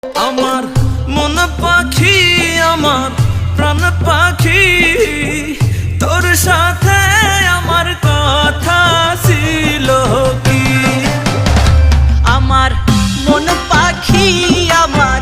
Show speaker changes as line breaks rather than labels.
আমার মন পাখি, আমার প্রাণ পাখি, তোর সাথে আমার কথা ছিল কি?
আমার মন পাখি, আমার